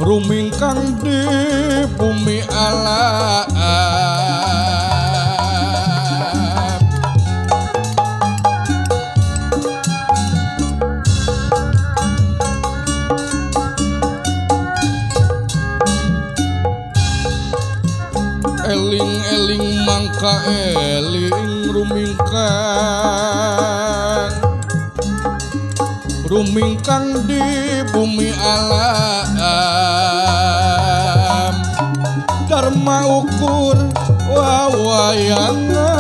rumingkang di bumi alam eling-eling mangka eling rumingkang di bumi alam dharma ukur wawayangan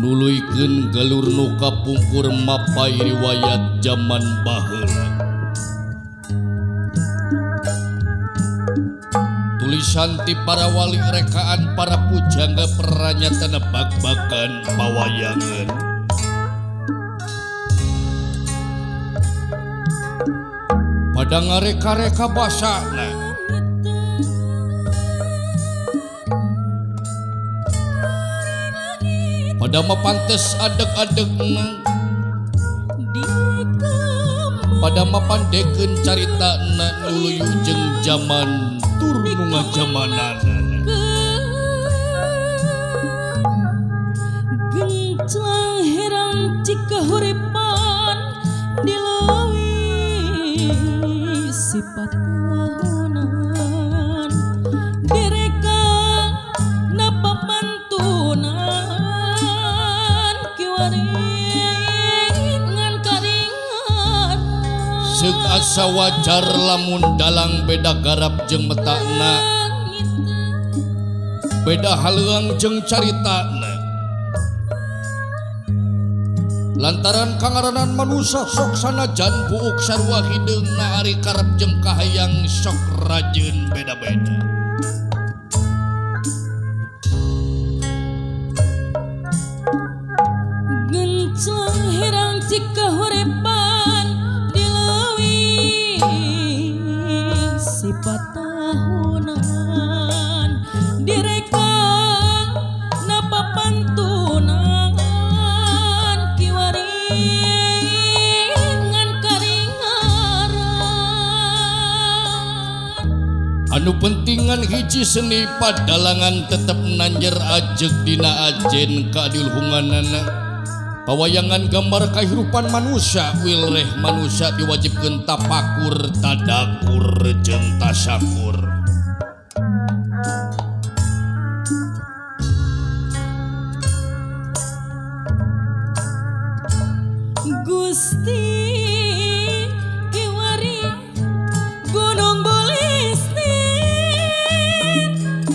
nuluykeun galur nu kapungkur mapai riwayat zaman baheula tulisan ti para wali rekaan para pujangga peranyata nebak-bakan pawayangan pada ngareka-reka basana pada mapantes adeg-adegna pada mapandekeun caritana nuluyu jeung zaman tur nu ngajamanana genclang herang cika huripan dileuwi sifat kahonan direka napa pantunan kiwaring ngan karingan seug asa wajar lamun dalang beda garap jeung metakna beda haleuang jeung caritana lantaran kangaranan manusia sok sanajan buuk sarua hideungna ari karep jeung kahayang sok rajeun beda-beda genclang herang cika huripan dileuwi sifat tahunan direka napa pantunan kiwaring ngan karingaran anu pentingan hiji seni padalangan tetep nanjer ajeg dina ajen kaadilhunganana pawayangan gambar kahirupan manusia wilreh manusia diwajibkeun tapakur tadakur jeung tasyakur Gusti kiwari gunung bulistin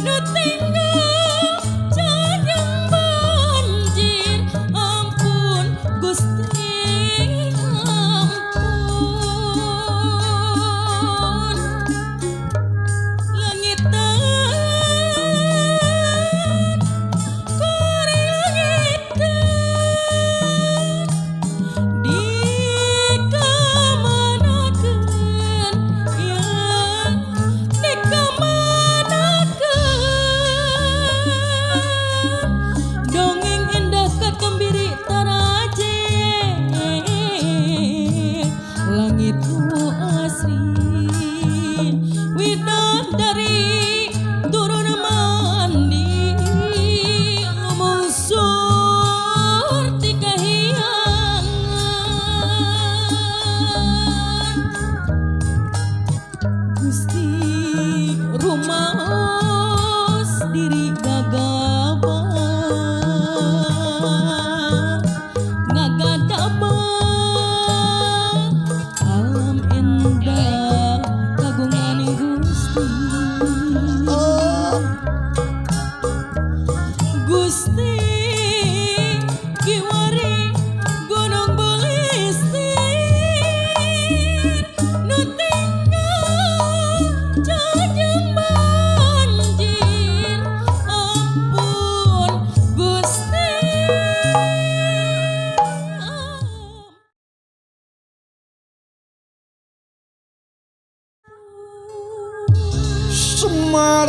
nu tinggal jajang banjir ampun Gusti ampun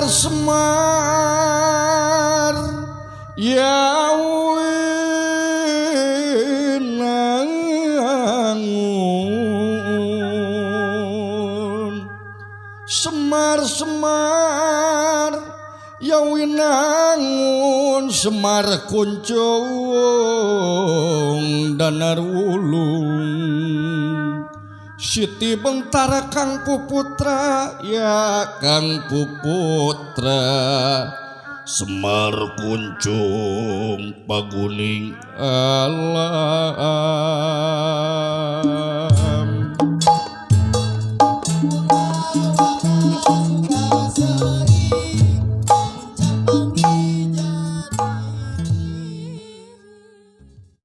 Semar Yawinangun Semar Yawinangun Semar kuncung danar ulung Siti Bentara Kang Puputra ya Kang Puputra Semar kuncung paguning alam